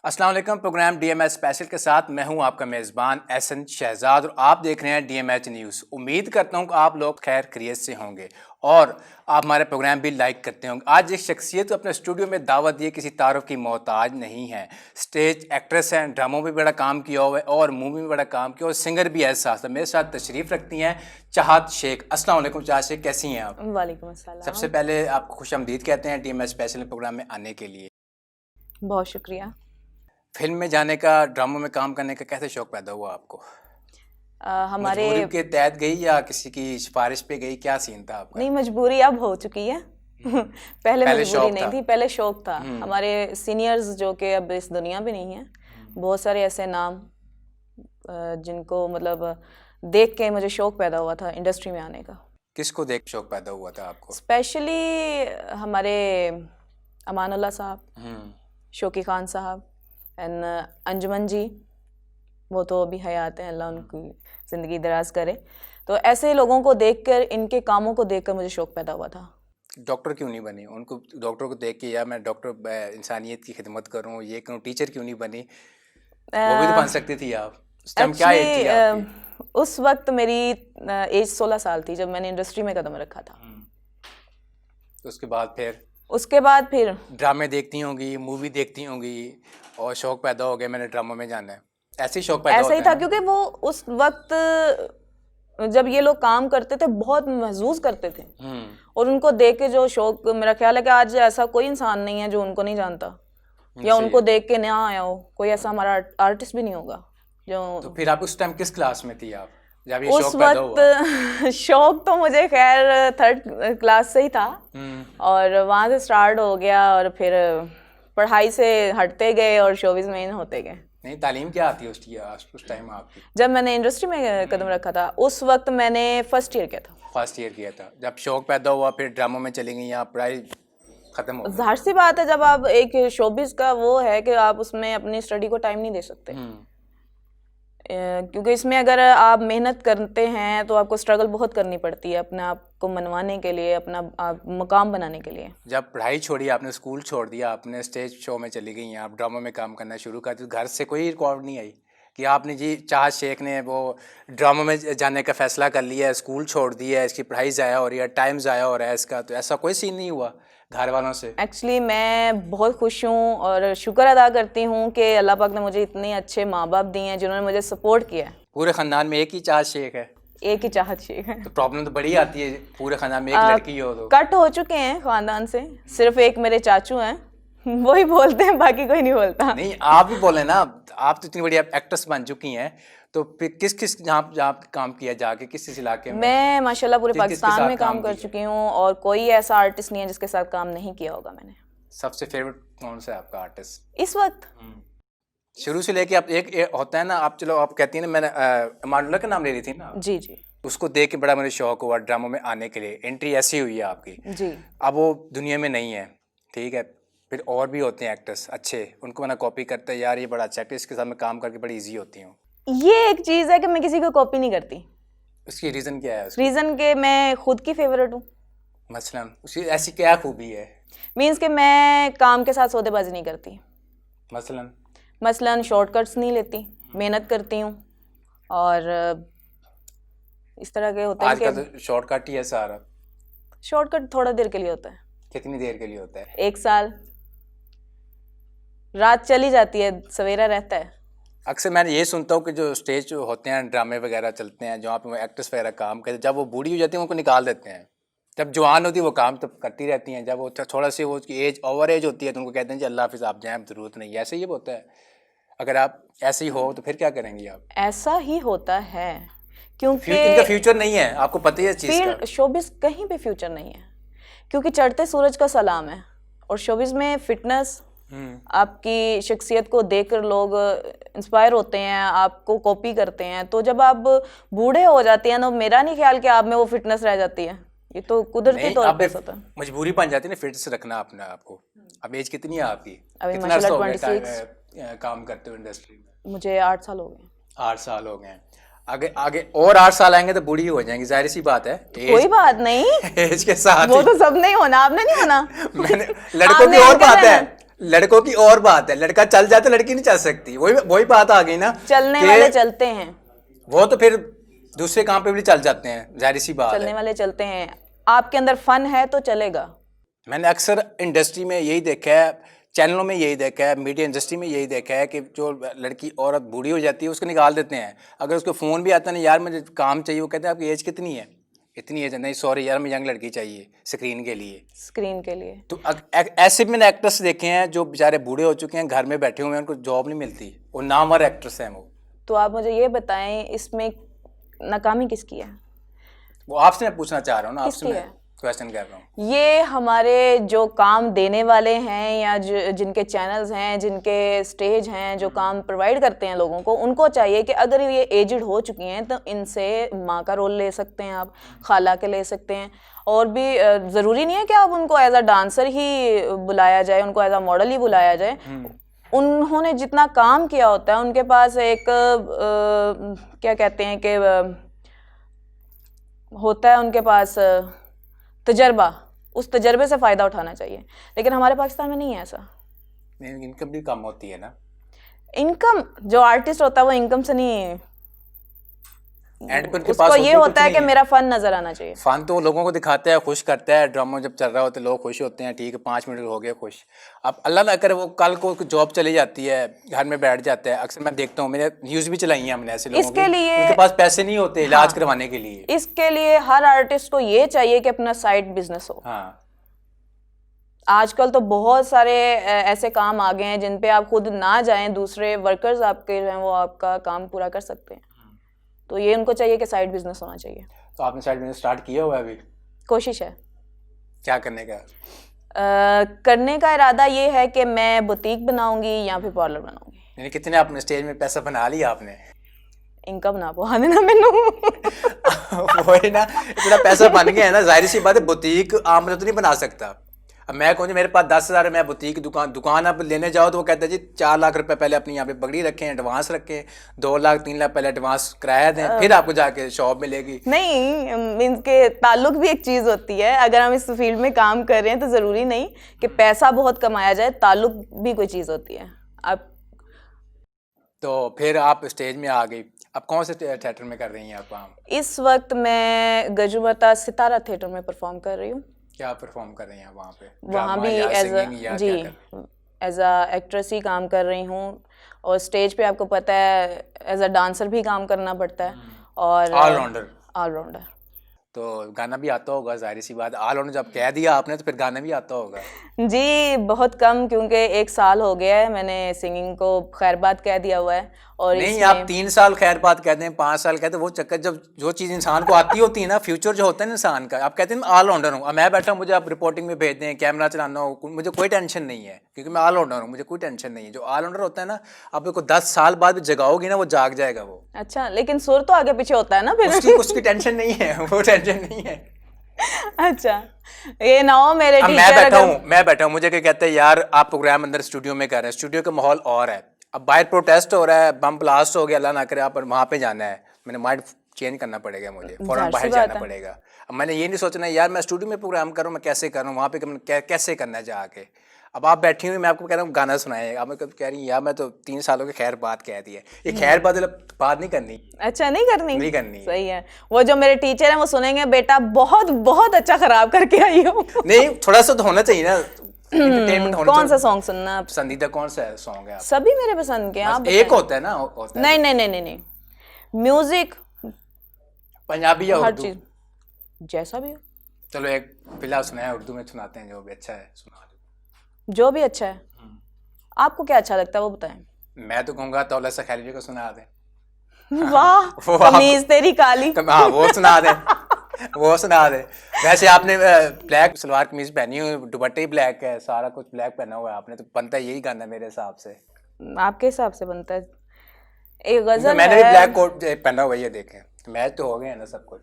अस्सलाम वालेकुम। Programme DMH special के साथ मैं हूं आपका मेज़बान एहसन शहजाद और आप देख रहे हैं डीएमएच न्यूज़। उम्मीद करता हूं कि आप लोग खैर खैरियत से होंगे और आप हमारे प्रोग्राम भी लाइक करते होंगे। आज एक शख्सियत अपने स्टूडियो में दावत दिए किसी तारुफ की मोहताज नहीं है। स्टेज एक्ट्रेस हैं, ड्रामों में भी बड़ा काम किया हुआ है और मूवी में बड़ा काम किया और सिंगर भी है। साथ मेरे साथ तशरीफ़ रखती हैं चाहत शेख। अस्सलाम वालेकुम चाहत शेख, कैसी हैं आप? वालेकुम अस्सलाम। सबसे पहले आपको खुशामदीद कहते हैं डीएमएच स्पेशल प्रोग्राम में आने के लिए। बहुत शुक्रिया। फिल्म में जाने का, ड्रामों में काम करने का कैसे शौक पैदा हुआ आपको? हमारे मजबूरी के तहत गई या किसी की सिफारिश पे गई, क्या सीन था आपका? नहीं, मजबूरी अब हो चुकी है। पहले मजबूरी नहीं थी, पहले शौक था। हमारे सीनियर्स जो कि अब इस दुनिया में नहीं है, बहुत सारे ऐसे नाम जिनको मतलब देख के मुझे शौक पैदा हुआ था इंडस्ट्री में आने का। किसको देख शौक पैदा हुआ था आपको? स्पेशली हमारे अमानुल्लाह साहब, शौकी खान साहब एंड अंजुमन जी, वो तो अभी हयात हैं, अल्लाह उनकी ज़िंदगी दराज करे। तो ऐसे लोगों को देखकर, इनके कामों को देखकर मुझे शौक पैदा हुआ था। डॉक्टर क्यों नहीं बनी? उनको डॉक्टर को देख के या मैं डॉक्टर इंसानियत की खिदमत करूं, ये करूं, टीचर क्यों नहीं बनी? वो भी तो बन सकती थी आप। उस टाइम क्या एज थी आपकी? उस वक्त मेरी एज 16 साल थी जब मैंने इंडस्ट्री में कदम रखा था। तो उसके बाद फिर ड्रामे देखती होंगी, मूवी देखती होंगी और शौक पैदा हो गया मैंने ड्रामा में जाना है। ऐसे ही शौक पैदा ऐसा ही था क्योंकि वो उस वक्त जब ये लोग काम करते थे बहुत महसूस करते थे और उनको देख के जो शौक, मेरा ख्याल है कि आज ऐसा कोई इंसान नहीं है जो उनको नहीं जानता या उनको देख के ना आया हो। कोई ऐसा हमारा आर्टिस्ट भी नहीं होगा जो। तो फिर आप उस टाइम किस क्लास में थी आप जब ये उस शौक पैदा वक्त? शौक तो मुझे खैर 3rd क्लास से ही था और वहाँ से स्टार्ट हो गया और फिर पढ़ाई से हटते गए और शोबिज़ में होते गए। नहीं, तालीम क्या आती है उस टाइम आपकी? जब मैंने इंडस्ट्री में कदम रखा था उस वक्त मैंने फर्स्ट ईयर किया था। जब शौक पैदा हुआ फिर ड्रामों में चली गई, यहाँ पढ़ाई खत्म हो गई। जाहिर सी बात है, जब आप एक शोबिज़ का वो है कि आप उसमें अपनी स्टडी को टाइम नहीं दे सकते क्योंकि इसमें अगर आप मेहनत करते हैं तो आपको स्ट्रगल बहुत करनी पड़ती है अपने आप को मनवाने के लिए, अपना मुकाम बनाने के लिए। जब पढ़ाई छोड़ी आपने, स्कूल छोड़ दिया, आपने स्टेज शो में चली गई, आप ड्रामा में काम करना शुरू कर दिया, तो घर से कोई रिकॉर्ड नहीं आई कि आपने जी चाहत शेख ने वो ड्रामा में जाने का फ़ैसला कर लिया है, स्कूल छोड़ दिया है, इसकी पढ़ाई ज़ाया हो रही है, टाइम ज़ाया हो रहा है इसका? तो ऐसा कोई सीन नहीं हुआ घर वालों से? एक्चुअली मैं बहुत खुश हूँ और शुक्र अदा करती हूँ कि अल्लाह पाक ने मुझे इतने अच्छे माँ बाप दिए हैं जिन्होंने मुझे सपोर्ट किया है। पूरे ख़ानदान में एक ही चाहत शेख है? एक ही चाहत शेख है। तो प्रॉब्लम तो बड़ी आती है, पूरे ख़ानदान में एक लड़की हो तो। कट हो चुके हैं ख़ानदान से, सिर्फ एक मेरे चाचू हैं, वही बोलते हैं, बाकी कोई नहीं बोलता। नहीं, आप भी बोले ना, आप तो इतनी बड़ी एक्ट्रेस बन चुकी हैं, तो फिर किस जहाँ काम किया जाके, किस इलाके में? मैं माशाल्लाह पूरे पाकिस्तान में काम कर चुकी हूँ और कोई ऐसा आर्टिस्ट नहीं है जिसके साथ काम नहीं किया होगा मैंने। सबसे फेवरेट कौन सा है आपका आर्टिस्ट इस वक्त? शुरू से लेके आप एक होता है ना, आप चलो आप कहती हैं ना, मैंने अमानुल्लाह का नाम ले रही थी ना? जी जी। उसको देख के बड़ा मुझे शौक हुआ ड्रामों में आने के लिए, एंट्री ऐसी हुई है आपकी जी। अब वो दुनिया में नहीं है, ठीक है, फिर और भी होते हैं एक्टर्स अच्छे, उनको मैंने कॉपी करता है, यार ये बड़ा अच्छा एक्टर, इसके साथ मैं काम करके बड़ी ईजी होती हूँ। ये एक चीज़ है कि मैं किसी को कॉपी नहीं करती। उसकी रीज़न क्या है? रीज़न के मैं खुद की फेवरेट हूँ। मसलन उसकी ऐसी क्या खूबी है? मीन्स कि मैं काम के साथ सौदेबाजी नहीं करती। मसलन शॉर्टकट्स नहीं लेती, मेहनत करती हूँ और इस तरह के होते हैं। आज का तो शॉर्टकट ही है सारा। शॉर्टकट थोड़ा देर के लिए होता है। कितनी देर के लिए होता है? 1 साल। रात चली जाती है, सवेरा रहता है। अक्सर मैंने ये सुनता हूँ कि जो स्टेज होते हैं, ड्रामे वगैरह चलते हैं जहाँ पे एक्ट्रेस वगैरह काम करते हैं, जब वो बूढ़ी हो जाती है उनको निकाल देते हैं। जब जवान होती है वो काम तो करती रहती हैं, जब वो थोड़ा सी वो उसकी एज ओवर एज होती है तो उनको कहते हैं जी अल्लाह हाफिज़, आप जाएँ, ज़रूरत नहीं। ऐसे ही होता है? अगर आप ऐसे ही हो तो फिर क्या करेंगी आप? ऐसा ही होता है क्योंकि इनका फ्यूचर नहीं है, आपको पता ही है चीज़ का। शोबिज़ कहीं पे फ्यूचर नहीं है क्योंकि चढ़ते सूरज का सलाम है और शोबिज़ में फिटनेस, आपकी शख्सियत को देखकर लोग इंस्पायर होते हैं, आपको कॉपी करते हैं। तो जब आप बूढ़े हो जाते हैं तो मेरा नहीं ख्याल कि आप में वो फिटनेस रह जाती है, ये तो कुदरती तौर पे होता है। मजबूरी बन जाती है ना फिटनेस रखना अपने आपको। अब एज कितनी है आपकी? अभी माशाल्लाह 26 काम करते हो इंडस्ट्री में? मुझे 8 साल हो गए। 8 साल हो गए। आगे और 8 साल आएंगे तो बूढ़ी हो जाएंगी, जाहिर सी बात है। कोई बात नहीं, एज के साथ वो तो सब नहीं होना, आपने नहीं होना। मैंने लड़कों की और बात है, लड़कों की और बात है, लड़का चल जाता लड़की नहीं चल सकती, वही बात आ गई ना। चलने कि वाले चलते हैं, वो तो फिर दूसरे काम पे भी चल जाते हैं, जाहिर सी बात चलने है। वाले चलते हैं। आपके अंदर फन है तो चलेगा। मैंने अक्सर इंडस्ट्री में यही देखा है, चैनलों में यही देखा है, मीडिया इंडस्ट्री में यही देखा है कि जो लड़की औरत बूढ़ी हो जाती है उसको निकाल देते हैं। अगर उसको फ़ोन भी आता है ना, यार मुझे काम चाहिए, वो कहते हैं आपकी एज कितनी है, इतनी एज है, नहीं सॉरी यार मैं यंग लड़की चाहिए स्क्रीन के लिए। स्क्रीन के लिए। तो ऐसे भी मैंने एक्टर्स देखे हैं जो बेचारे बूढ़े हो चुके हैं, घर में बैठे हुए हैं, उनको जॉब नहीं मिलती, वो नामवर एक्ट्रेस हैं वो। तो आप मुझे ये बताएं इसमें नाकामी किसकी है? वो आपसे मैं पूछना चाह रहा हूँ ना, आपसे मैं क्वेश्चन कर रहा हूँ। ये हमारे जो काम देने वाले हैं या जिनके चैनल्स हैं, जिनके स्टेज हैं, जो काम प्रोवाइड करते हैं लोगों को, उनको चाहिए कि अगर ये एजड हो चुकी हैं तो इनसे माँ का रोल ले सकते हैं, आप खाला के ले सकते हैं। और भी ज़रूरी नहीं है कि आप उनको एज अ डांसर ही बुलाया जाए, उनको एज अ मॉडल ही बुलाया जाए। उन्होंने जितना काम किया होता है, उनके पास एक क्या कहते हैं कि होता है उनके पास तजर्बा, उस तजर्बे से फ़ायदा उठाना चाहिए। लेकिन हमारे पाकिस्तान में नहीं है ऐसा। इनकम भी कम होती है ना। इनकम, जो आर्टिस्ट होता है वो इनकम से नहीं, एंड पर उसको ये होता है कि मेरा फन नजर आना चाहिए। फन तो लोगों को दिखाता है, खुश करता है, ड्रामा जब चल रहा होता है लोग खुश होते हैं, ठीक है 5 मिनट हो गए खुश। अब अल्लाह ना करे वो कल को जॉब चली जाती है, घर में बैठ जाता है। अक्सर मैं देखता हूँ, मैंने न्यूज़ भी चलाई है हमने ऐसे लोगों इसके लिए उनके पास पैसे नहीं होते इलाज करवाने के लिए। इसके लिए हर आर्टिस्ट को ये चाहिए कि अपना साइड बिजनेस हो। हाँ, आजकल तो बहुत सारे ऐसे काम आ गए हैं जिन पे आप खुद ना जाएं, दूसरे वर्कर्स आपके जो हैं वो आपका काम पूरा कर सकते हैं। तो ये उनको चाहिए कि साइड बिजनेस होना चाहिए। तो आपने साइड बिजनेस स्टार्ट किया हुआ है अभी? कोशिश है। क्या करने का? करने का इरादा ये है कि मैं बुटीक बनाऊंगी या फिर पार्लर बनाऊंगी। यानी कितने आपने स्टेज में पैसा बना लिया आपने? इनकम ना पहुँचा देना मैनू। वही ना, इतना पैसा बन गया है ना, जाहिर सी बात है बुटीक आम तो नहीं बना सकता। अब मैं कहूँ मेरे पास 10,000 है, मैं बुटीक दुकान अब लेने जाओ तो वो कहता है जी 4 लाख रुपए पहले अपनी यहाँ पे पगड़ी रखें, एडवांस रखें, 2 लाख 3 लाख पहले एडवांस किराया दें, फिर आपको जाके शॉप मिलेगी। नहीं, मीन्स के ताल्लुक भी एक चीज़ होती है। अगर हम इस फील्ड में काम कर रहे हैं तो ज़रूरी नहीं कि पैसा बहुत कमाया जाए, ताल्लुक भी कोई चीज़ होती है। आप तो फिर आप स्टेज में आ गई, अब कौन से थिएटर में कर रही हैं आप काम? इस वक्त मैं गजुमता सितारा थिएटर में परफॉर्म कर रही हूँ। क्या परफॉर्म कर रही हैं वहाँ पे? वहाँ भी एज अ एक्ट्रेस ही काम कर रही हूँ, और स्टेज पे आपको पता है एज अ डांसर भी काम करना पड़ता है, और ऑलराउंडर। तो गाना भी आता होगा, जाहिर सी बात, ऑलराउंडर जब कह दिया आपने तो फिर गाना भी आता होगा। जी बहुत कम, क्योंकि 1 साल हो गया है मैंने सिंगिंग को खैरबाद कह दिया हुआ है। और नहीं, आप 3 साल खैरबाद कहते हैं, 5 साल कहते हैं, वो चक्कर जब जो चीज़ इंसान को आती होती है ना, फ्यूचर जो होता है ना इंसान का, आप कहते हैं मैं ऑलराउंडर हूँ। अब मैं बैठा हूँ, मुझे आप रिपोर्टिंग में भेज दें, कैमरा चलाना हो, मुझे कोई टेंशन नहीं है, क्योंकि मैं ऑलराउंडर हूँ, मुझे कोई टेंशन नहीं है। जो ऑलराउंडर होता है ना, आप उसको 10 साल बाद भी जगाओगी ना, वो जाग जाएगा वो। अच्छा, लेकिन सुर तो आगे पीछे होता है ना फिर। उसकी टेंशन नहीं है, वो टेंशन नहीं है। अच्छा, ये ना हो मेरे टीचर। मैं बैठा हूँ, मुझे क्या कहते हैं यार आप प्रोग्राम अंदर स्टूडियो में कर रहे हैं, स्टूडियो का माहौल और है, अब बाहर प्रोटेस्ट हो रहा है, बम ब्लास्ट हो गया, अल्लाह ना करे, आप वहाँ पे जाना है, मैंने माइंड चेंज करना पड़ेगा, मुझे फौरन बाहर जाना पड़ेगा। अब मैंने ये नहीं सोचना यार मैं स्टूडियो में प्रोग्राम करूँ, मैं कैसे करूँ, वहाँ पे कैसे करना है जाके। अब आप बैठी हुई, मैं आपको कह रहा हूँ गाना सुनाए, आप मैं कह रही यार मैं तो 3 सालों के खैर बात कह दी है, ये खैर बात नहीं करनी। अच्छा, नहीं करनी। सही है। वो जो मेरे टीचर हैं वो सुनेंगे बेटा बहुत बहुत अच्छा खराब करके आई हो। नहीं, थोड़ा सा तो होना चाहिए ना, कौन सा सॉन्ग सुनना पसंदीदा, कौन सा सॉन्ग है? सभी मेरे पसंद के। आप एक होता है ना, नहीं, म्यूजिक पंजाबी या हर उर्दू, चीज जैसा भी हो। चलो एक फिलहाल सुनाए, उर्दू में सुनाते हैं, जो भी अच्छा है सुना दो। जो भी अच्छा है, आपको क्या अच्छा लगता है वो बताएं। मैं तो कहूँगा तौला सा खैली को सुना दे। वाह, कमीज तेरी काली। हाँ, वो सुना दे, वो सुना दे। वैसे आपने ब्लैक सलवार कमीज पहनी हुई, दुपट्टे ही ब्लैक है, सारा कुछ ब्लैक पहना हुआ है आपने, तो बनता है यही गाना मेरे हिसाब से। आपके हिसाब से बनता है। एक गजल मैंने भी ब्लैक कोट पहना हुआ, ये देखें, मैच तो हो गया ना सब कुछ।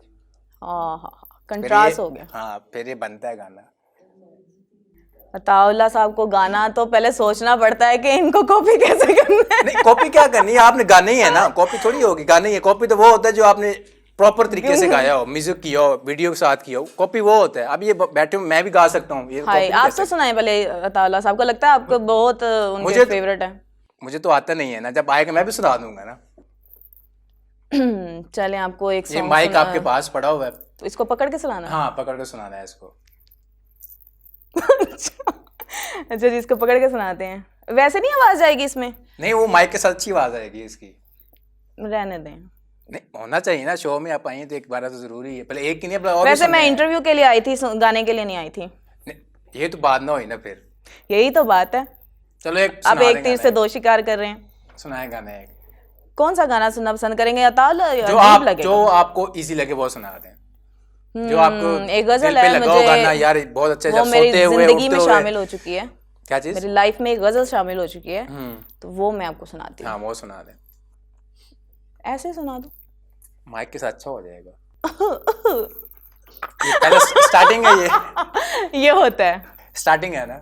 हाँ, कंट्रास्ट हो गया। हाँ, फिर ये बनता है गाना। अताउल्लाह साहब को गाना तो पहले सोचना पड़ता है कि इनको कॉपी कैसे करना है। नहीं, कॉपी क्या करनी है, आपने गाना ही है ना, कॉपी थोड़ी होगी, गाना ही है। कॉपी तो वो होता है जो आपने प्रॉपर तरीके से गाया हो, म्यूजिक किया हो, वीडियो के साथ किया हो, कॉपी वो होता है। अब ये बैठे मैं भी गा सकता हूँ, ये हाय copy आप कैसे? तो सुनाए भले अताउल्लाह साहब को, लगता है आपको बहुत उनके मुझे फेवरेट है। मुझे तो आता नहीं है ना, जब आएगा मैं भी सुना दूंगा ना। चलें आपको एक ये सॉन्ग माइक आपके पास पड़ा हुआ है, इसको पकड़ के सुनाना। हाँ पकड़ के सुनाना है इसको। अच्छा जी, इसको पकड़ के सुनाते हैं। वैसे नहीं आवाज आएगी इसमें? नहीं, वो माइक के साथ अच्छी आवाज आएगी इसकी। रहने दें। नहीं होना चाहिए ना, शो में आप आई हैं तो एक बार तो जरूरी है, पहले एक ही नहीं अपना और भी वैसे सुनने मैं हैं। इंटरव्यू के लिए आई थी, गाने के लिए नहीं आई थी। नहीं, ये तो बात ना हुई ना फिर। यही तो बात है, चलो एक आप सुना एक देंगे तीर से दो शिकार कर रहे हैं। सुनाए गाने एक। कौन सा गाना सुनना पसंद करेंगे? अताउल्लाह या जो अजीब आप लगेगा? जो आपको इजी लगे वो सुना दें, जो आपको एक गजल दिल पे है लगा हो मुझे, गाना, यार बहुत अच्छा वो जब मेरी सोते हुए जिंदगी में उठते हुए। शामिल हो चुकी है, क्या चीज? मेरी लाइफ में एक गजल शामिल हो चुकी है, तो वो मैं आपको सुनाती हूँ। हाँ वो सुना दें, ऐसे सुना दो। माइक के साथ अच्छा हो जाएगा। ये पहले स्टार्टिंग है, ये ये होता है, स्टार्टिंग है ना।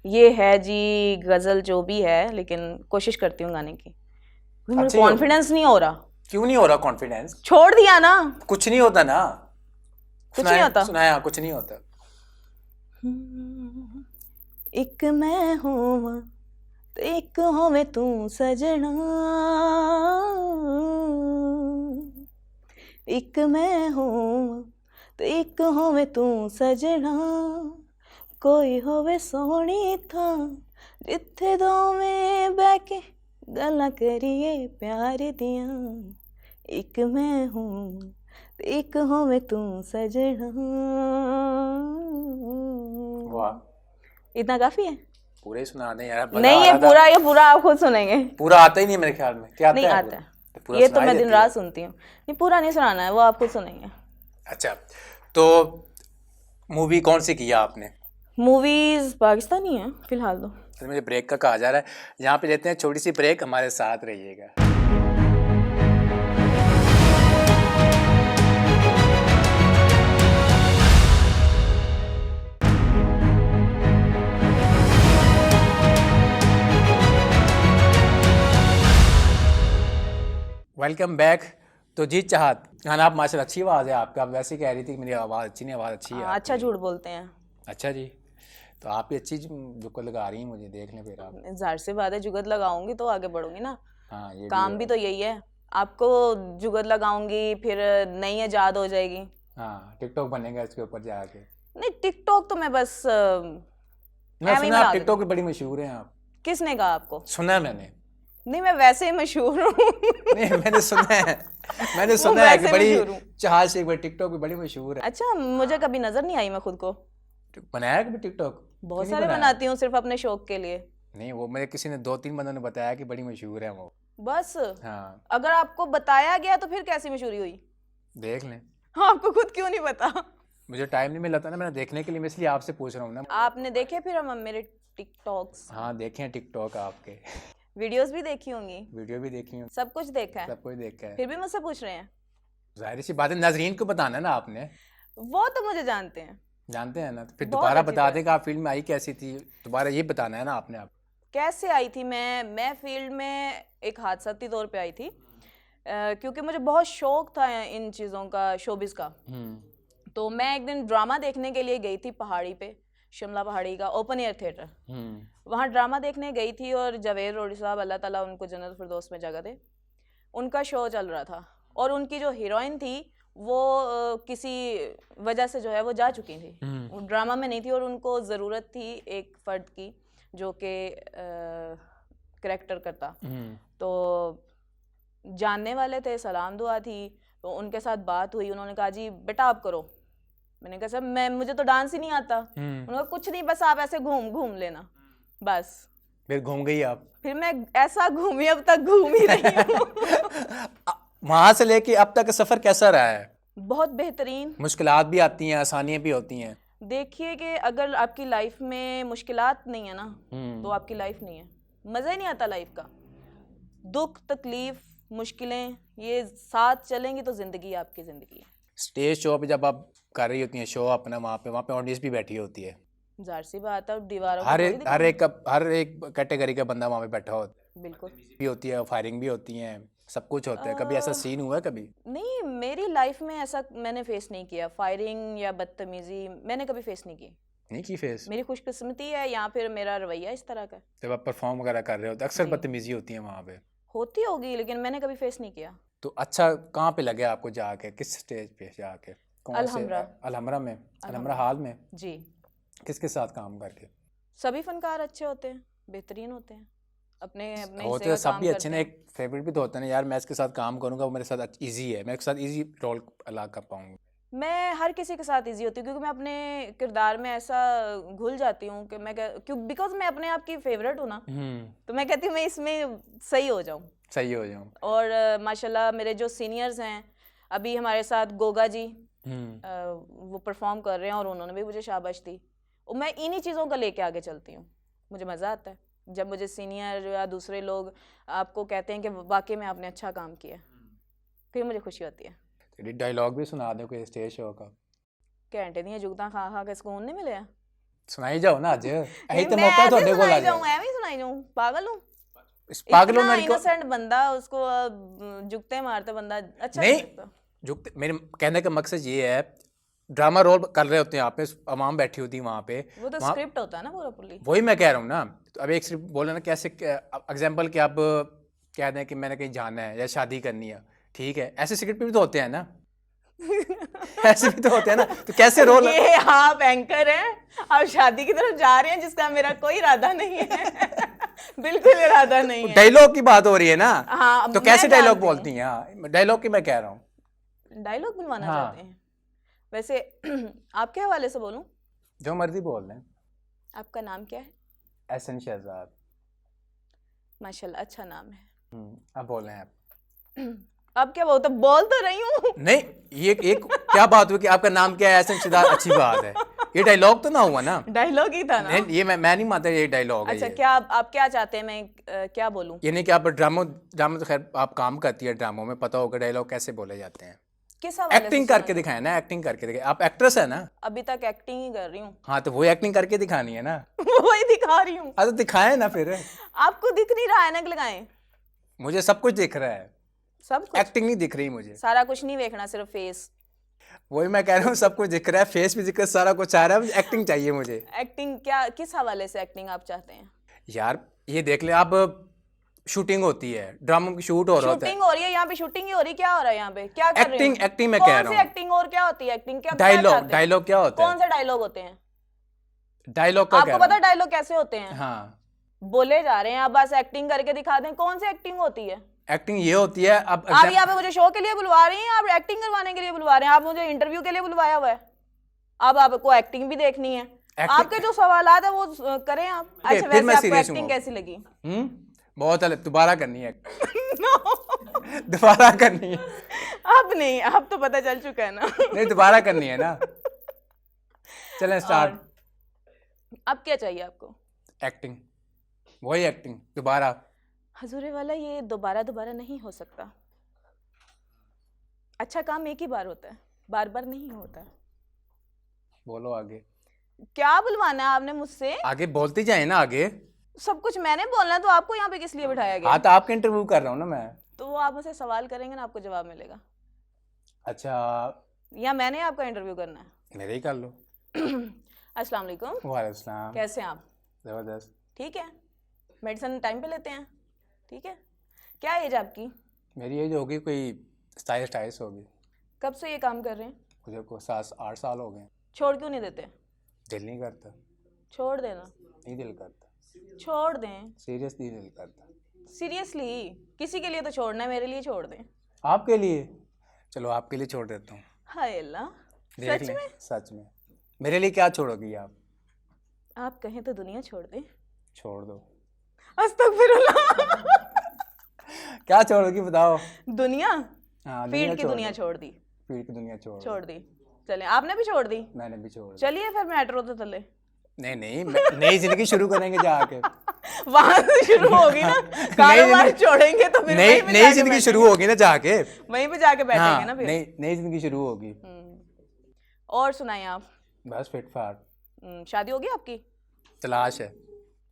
ये है जी गजल जो भी है, लेकिन कोशिश करती हूँ गाने की। मुझे अच्छी हो। कॉन्फिडेंस नहीं हो रहा। क्यों नहीं हो रहा कॉन्फिडेंस? छोड़ दिया ना। कुछ नहीं होता ना, कुछ नहीं होता। सुनाया कुछ नहीं होता। एक मैं हूँ तो एक हो मैं तू सजना, एक मैं हूँ तो एक हो मैं तू सजना, कोई होवे सोहनी था जिथे दोवें बह के गल्लां करिए प्यार दियां, एक मैं हूँ तो एक होवे तू सजना। वाह, इतना काफी है? पूरे ही सुना दें यार, मजा नहीं आ ये रहा था। पूरा, ये पूरा आप खुद सुनेंगे। पूरा आता ही नहीं मेरे ख्याल में। क्या आता नहीं है? आता है, तो पूरा ये तो सुनाई मैं दिन देती रात है। सुनती हूँ। नहीं पूरा नहीं सुनाना है, वो आप खुद सुनेंगे। अच्छा, तो मूवी कौन सी किया आपने? मूवीज पाकिस्तानी है फिलहाल तो। तो मुझे ब्रेक का कहा जा रहा है, यहाँ पे लेते हैं छोटी सी ब्रेक, हमारे साथ रहिएगा। Welcome back. तो जी चाहत गाना, आप माशाल्लाह अच्छी आवाज़ है आपका, आप वैसे ही कह रही थी कि मेरी आवाज़ अच्छी नहीं, आवाज़ अच्छी है अच्छा आपकी। झूठ बोलते हैं। अच्छा जी, तो आप भी अच्छी जुगत लगा रही हैं, मुझे देख लें फिर आप। जाहिर सी बात है, जुगत लगाऊंगी तो आगे बढ़ूंगी ना। हाँ ये काम भी तो यही है, आपको जुगत लगाऊंगी फिर नई ईजाद हो जाएगी। हाँ टिकटॉक बनेगा इसके ऊपर जाके। नहीं टिकटॉक तो मैं बस मैं एम ही सुना बना आप दूंगी। टिकटॉक पे बड़ी मशहूर हैं आप। किसने कहा आपको? सुना है मैंने। नहीं मैं वैसे ही मशहूर हूँ। नहीं मैंने सुना है, मैंने वो सुना है कि वैसे बड़ी मशहूर हूँ। चाहत से एक बार टिकटॉक पे बड़ी मशहूर है। अच्छा मुझे कभी नजर नहीं आई मैं खुद को। बनाया कभी टिकटॉक? बहुत क्यों नहीं सारे बनाया? बनाती हूँ सिर्फ अपने शौक के लिए। नहीं वो मेरे किसी ने 2-3 बंदों ने बताया कि बड़ी मशहूर है वो। बस हाँ अगर आपको बताया गया तो फिर कैसी मशहूरी हुई? देख लें, आपको खुद क्यों नहीं पता? मुझे टाइम नहीं मिला था ना मैंने देखने के लिए, मैं इसलिए आपसे पूछ रहा हूँ ना। आपने देखे फिर हम मेरे टिकटॉक्स? हाँ देखे हैं टिकटॉक आपके, वीडियोस भी देखी होंगी, वीडियो भी देखी हूँ, सब कुछ देखा है, सब कुछ देखा है। फिर भी मुझसे पूछ रहे हैं। जाहिर सी बात है, नाजरीन को बताना है ना आपने, वो तो मुझे जानते हैं। जानते हैं ना, तो फिर बहुत दोबारा अच्छी बता तरह। दें कि आप फील्ड में आई कैसी थी, दोबारा ये बताना है ना आपने। आप कैसे आई थी मैं फील्ड में एक हादसाती तौर पे आई थी, क्योंकि मुझे बहुत शौक था इन चीज़ों का, शोबिस का। तो मैं एक दिन ड्रामा देखने के लिए गई थी पहाड़ी पे, शिमला पहाड़ी का ओपन एयर थिएटर। वहाँ ड्रामा देखने गई थी और जावेद रोडी साहब, अल्लाह ताला उनको जन्नत फिरदौस में जगह दे, उनका शो चल रहा था और उनकी जो हीरोइन थी वो किसी वजह से जो है वो जा चुकी थी, वो ड्रामा में नहीं थी और उनको ज़रूरत थी एक फ़र्द की जो कि करैक्टर करता। तो जानने वाले थे, सलाम दुआ थी, तो उनके साथ बात हुई, उन्होंने कहा जी बेटा आप करो। मैंने कहा सर मुझे तो डांस ही नहीं आता। उन्होंने कहा कुछ नहीं, बस आप ऐसे घूम लेना बस। फिर घूम गई आप? फिर मैं ऐसा घूमी, अब तक घूम ही रही हूँ। वहां से लेके अब तक का सफर कैसा रहा है? बहुत बेहतरीन। मुश्किलात भी आती हैं, आसानियां भी होती हैं। देखिए कि अगर आपकी लाइफ में मुश्किलात नहीं है ना तो आपकी लाइफ नहीं है, मज़ा ही नहीं आता लाइफ का। दुख तकलीफ मुश्किलें ये साथ चलेंगी तो ज़िंदगी आपकी ज़िंदगी है। स्टेज शो पे जब आप कर रही होती हैं शो अपना, वहाँ पे ऑडियंस भी बैठी होती है, जाहिर सी बात है, दीवारों को हर थोड़ी एक दिखाना। हर एक कैटेगरी का बंदा वहाँ पे बैठा होता बिल्कुल भी होती है, फायरिंग भी होती हैं, सब कुछ होता है, कभी ऐसा सीन हुआ है कभी? नहीं, मेरी लाइफ में ऐसा मैंने फेस नहीं किया, फायरिंग या बदतमीजी मैंने कभी फेस नहीं की। नहीं की फेस? मेरी खुशकिस्मती है या फिर मेरा रवैया इस तरह का है। जब आप परफॉर्म वगैरह कर रहे हो तो अक्सर जी। बदतमीजी होती है वहाँ पे, होती होगी लेकिन मैंने कभी फेस नहीं किया। तो अच्छा कहाँ पे लगे आपको जाके, किस स्टेज पे जाके? कौन से? अलहमरा। अलहमरा में? अलहमरा हाल में? जी। किसके साथ काम करके? सभी फनकार अच्छे होते हैं, बेहतरीन होते हैं, अपने अपने होते हिस्से हैं का सब काम भी अच्छे करते ना, हैं। एक फेवरेट भी तो होता है ना यार, मैं इसके साथ काम करूंगा वो मेरे साथ इजी है, मैं इसके साथ इजी रोल अदा कर पाऊंगा। मैं हर किसी के साथ इजी होती हूँ क्योंकि मैं अपने किरदार में ऐसा घुल जाती हूँ कि क्यों, बिकॉज मैं अपने आप की फेवरेट हूँ ना, तो मैं कहती हूँ मैं इसमें सही हो जाऊँ। सही हो जाऊँ। और माशाल्लाह मेरे जो सीनियर्स हैं, अभी हमारे साथ गोगा जी वो परफॉर्म कर रहे हैं और उन्होंने भी मुझे शाबाश दी, और मैं इन्हीं चीज़ों का लेके आगे चलती हूँ। मुझे मज़ा आता है जब मुझे सीनियर या दूसरे लोग आपको कहते हैं कि वाकई में आपने अच्छा काम किया, फिर मुझे खुशी होती है। डायलॉग भी सुना दो कोई स्टेज शो का। घंटे दियां जुगतां खा खा के सुकून नहीं मिले। सुनाई जाओ ना अज, यही तो मैं मौका ऐसे ਤੁਹਾਡੇ ਕੋਲ सुनाई आ जाऊं, जाए। ऐਵੇਂ ही सुनाई जाऊं, पागल हूं? पागल इतना होने को इनोसेंट बंदा, उसको जुगते मारते बंदा अच्छा नहीं, नहीं लगता। जो मेरे कहने का मकसद ये है, ड्रामा रोल कर रहे होते हैं आप, अवाम बैठी होती है वहाँ पे, वो तो वहाँ स्क्रिप्ट होता है ना पूरा पुल्ली। वही मैं कह रहा हूँ ना। तो अब एक स्क्रिप्ट बोले ना, कैसे एग्जाम्पल कि आप कह दें कि मैंने कहीं जाना है या शादी करनी है, ठीक है, ऐसे स्क्रिप्ट भी तो होते हैं ना ऐसे भी तो होते हैं ना, तो कैसे रोल? ये आप एंकर हैं, आप शादी की तरफ जा रहे हैं जिसका मेरा कोई इरादा नहीं है बिल्कुल इरादा नहीं है। डायलॉग की बात हो रही है ना, हाँ, तो मैं कैसे डायलॉग जानती हूँ। बोलती हैं? हाँ, डायलॉग की मैं कह रहा हूँ। डायलॉग बुलवाना हाँ। चाहते हैं वैसे आपके हवाले से बोलूं? जो मर्जी बोल लें। आपका नाम क्या है? एहसन शहजाद। माशाल्लाह अच्छा नाम है। अब बोलें आप। अब क्या बोलते, बोल तो रही हूँ नहीं, ये एक क्या बात हुई कि आपका नाम क्या है एहसन शहजाद, अच्छी बात है, ये डायलॉग तो ना हुआ ना। डायलॉग ही था ना। नहीं, ये मैं नहीं मानता ये डायलॉग है। अच्छा, ये क्या आप क्या चाहते हैं मैं क्या बोलूं? ये नहीं कि आप ड्रामो तो खैर आप काम करती है ड्रामों में, पता होगा डायलॉग कैसे बोले जाते हैं। किस हवाले से एक्टिंग सुना करके था? दिखाए ना, एक्टिंग करके दिखाए, आप एक्ट्रेस है ना। अभी तक एक्टिंग ही कर रही हूँ हाँ तो वो एक्टिंग करके दिखानी है ना। वही दिखा रही हूँ। हाँ तो दिखाए ना फिर। आपको दिख नहीं रहा, ऐनक लगाएं। मुझे सब कुछ दिख रहा है, सब कुछ? एक्टिंग नहीं दिख रही मुझे। सारा कुछ नहीं देखना, सिर्फ फेस। वही मैं कह रहा हूँ, सब कुछ दिख रहा है, फेस भी दिख रहा है, सारा कुछ आ रहा है, एक्टिंग चाहिए मुझे। एक्टिंग क्या, किस हवाले से एक्टिंग आप चाहते हैं? यार ये देख ले आप, शूटिंग होती है, ड्रामा की शूट हो रहा होता है, शूटिंग हो रही है यहाँ पे, शूटिंग ही हो रही है, क्या हो रहा है यहाँ पे, क्या कर रही एक्टिंग हूँ? एक्टिंग मैं कह कौन रहा सी हूँ। एक्टिंग और क्या होती है एक्टिंग? क्या डायलॉग, चाहते हैं? डायलॉग क्या होता कौन है? से डायलॉग होते हैं? डायलॉग का आपको कह पता रहा है डायलॉग कैसे होते हैं? हूँ। हाँ, बोले जा रहे हैं, आप बस एक्टिंग करके दिखा दें। कौन सी एक्टिंग होती है? एक्टिंग ये होती है। अब आप यहाँ पे मुझे शो के लिए बुलवा रही हैं, आप एक्टिंग करवाने के लिए बुलवा रहे हैं? आप मुझे इंटरव्यू के लिए बुलवाया हुआ है, अब आपको एक्टिंग भी देखनी है। आपके जो सवालात है वो करें आप। अच्छा फिर मैं वैसे आपको serious एक्टिंग हूँ। कैसी लगी? बहुत अलग, दोबारा करनी है दोबारा करनी है। अब नहीं, अब तो पता चल चुका है ना नहीं, दोबारा करनी है ना। चलें स्टार्ट। अब क्या चाहिए आपको? एक्टिंग, वही एक्टिंग दोबारा। हजूरे वाला, ये दोबारा दोबारा नहीं हो सकता। अच्छा काम एक ही बार होता है, बार बार नहीं होता। बोलो आगे। क्या बुलवाना है आपने मुझसे? आगे बोलती जाए ना आगे। सब कुछ मैंने बोलना है तो आपको यहाँ पे किस लिए बिठाया गया? हाँ तो आपके इंटरव्यू कर रहा हूँ ना मैं। तो वो आप मुझसे सवाल करेंगे ना, आपको जवाब मिलेगा। अच्छा, या मैंने आपका इंटरव्यू करना है? मेरे ही कर लो। अस्सलाम वालेकुम। वालेकुम सलाम। कैसे हैं आप? जबरदस्त। ठीक है, मेडिसिन टाइम पे लेते हैं? ठीक है। क्या एज आपकी? मेरी एज होगी कोई 27-28 होगी। कब से ये काम कर रहे हैं? मुझे को 7-8 साल हो गए। छोड़ क्यों नहीं देते? दिल नहीं करता। छोड़ देना। नहीं दिल करता, छोड़ दें। सीरियसली दिल करता। सीरियसली? किसी के लिए तो छोड़ना है, मेरे लिए छोड़ दें। आपके लिए? चलो आपके लिए छोड़ देता हूँ। हाय अल्लाह, देख सच लें, में? सच में। मेरे लिए क्या छोड़ोगी आप? आप कहें तो दुनिया छोड़ दें। छोड़ दो। अस्तगफिरुल्लाह क्या छोड़ोगी बताओ? दुनिया? हाँ, फील्ड की छोड़ दुनिया दो। छोड़ दी। फील्ड की दुनिया छोड़ दो। छोड़ दी। चले, आपने भी छोड़ दी? मैंने भी छोड़ दी। चलिए फिर मेट्रो तो चले। नहीं नहीं, नई जिंदगी शुरू करेंगे जाके। वहां से शुरू होगी ना, कारोबार छोड़ेंगे तो फिर वहीं पे नई जाके जिंदगी बैठेंगे। शुरू होगी ना जाके। वहीं पे जाके बैठेंगे हाँ, ना फिर। नई जिंदगी शुरू होगी। और सुनाइए आप। बस फिट फाट। शादी होगी आपकी? तलाश है,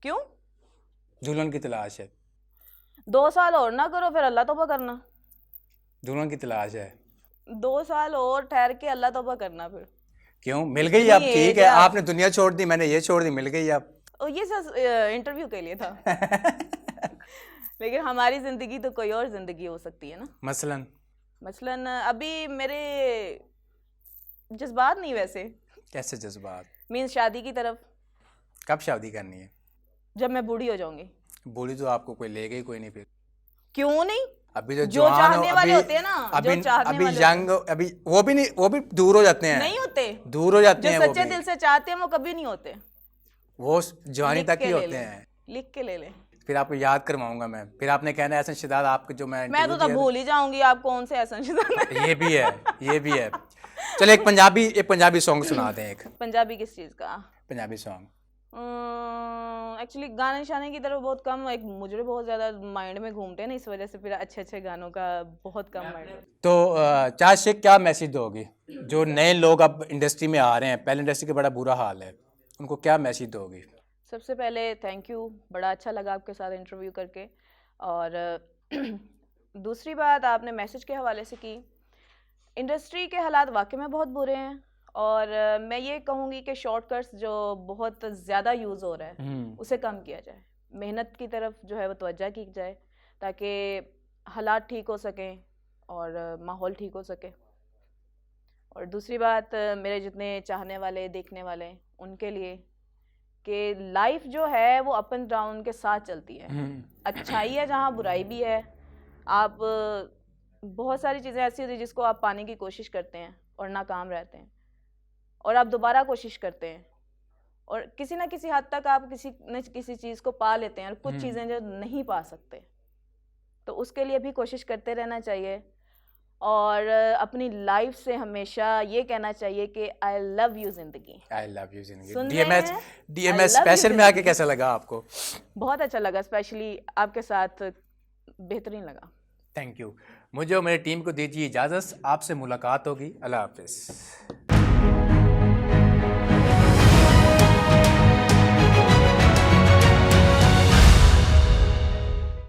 क्यों? दुल्हन की तलाश है। 2 साल और ना करो, फिर अल्लाह तौबा करना। दुल्हन की तलाश है। 2 साल और ठहर के अल्लाह तौबा करना फिर। क्यों? मिल गई अब, ठीक है, आपने दुनिया छोड़ दी, मैंने ये छोड़ दी, मिल गई अब। ये सब इंटरव्यू के लिए था। लेकिन हमारी जिंदगी तो कोई और जिंदगी हो सकती है ना। मसलन अभी मेरे जज्बात नहीं वैसे। कैसे जज्बात? मीन्स शादी की तरफ। कब शादी करनी है? जब मैं बूढ़ी हो जाऊंगी। बूढ़ी तो आपको कोई लेगा ही कोई नहीं फिर। क्यों नहीं? अभी तो जो चाहने वाले होते हैं ना, अभी जो चाहने अभी वाले यंग, अभी वो भी नहीं, वो भी दूर हो जाते हैं। नहीं होते, दूर हो जाते जो हैं। सच्चे दिल से चाहते हैं वो कभी नहीं होते। वो जवानी तक ही होते हैं। लिख के ले ले। फिर आपको याद करवाऊंगा मैं, फिर आपने कहना है एहसन शहजाद आपके जो मैं तो तब भूल ही जाऊंगी आप कौन से एहसन शहजाद। ये भी है, ये भी है। चलो एक पंजाबी सॉन्ग सुना दें। एक पंजाबी किस चीज का? पंजाबी सॉन्ग। एक्चुअली गाने शाने की तरफ बहुत कम, एक मुझे बहुत ज्यादा माइंड में घूमते हैं ना, इस वजह से फिर अच्छे अच्छे गानों का बहुत कम माइंड में। तो चाह शेख क्या मैसेज दोगी जो नए लोग अब इंडस्ट्री में आ रहे हैं? पहले इंडस्ट्री का बड़ा बुरा हाल है, उनको क्या मैसेज दोगी? सबसे पहले थैंक यू, बड़ा अच्छा लगा आपके साथ इंटरव्यू करके। और दूसरी बात आपने मैसेज के हवाले से की, इंडस्ट्री के हालात वाकई में बहुत बुरे हैं। और मैं ये कहूँगी कि शॉर्टकट्स जो बहुत ज़्यादा यूज़ हो रहा है उसे कम किया जाए, मेहनत की तरफ जो है वो तवज्जो की जाए ताकि हालात ठीक हो सकें और माहौल ठीक हो सके। और दूसरी बात मेरे जितने चाहने वाले देखने वाले उनके लिए कि लाइफ जो है वो अप एंड डाउन के साथ चलती है। अच्छाई है जहाँ बुराई भी है। आप बहुत सारी चीज़ें ऐसी होती हैं जिसको आप पाने की कोशिश करते हैं और नाकाम रहते हैं, और आप दोबारा कोशिश करते हैं और किसी ना किसी हद तक आप किसी न किसी चीज़ को पा लेते हैं, और कुछ चीज़ें जो नहीं पा सकते, तो उसके लिए भी कोशिश करते रहना चाहिए। और अपनी लाइफ से हमेशा ये कहना चाहिए कि आई लव यू जिंदगी। आई लव यू जिंदगी। डीएमएस स्पेशल में आके कैसा लगा आपको? बहुत अच्छा लगा, स्पेशली आपके साथ बेहतरीन लगा। Thank you. मुझे और मेरी टीम को दीजिए इजाज़त, आपसे मुलाकात होगी। अल्लाह हाफिज़।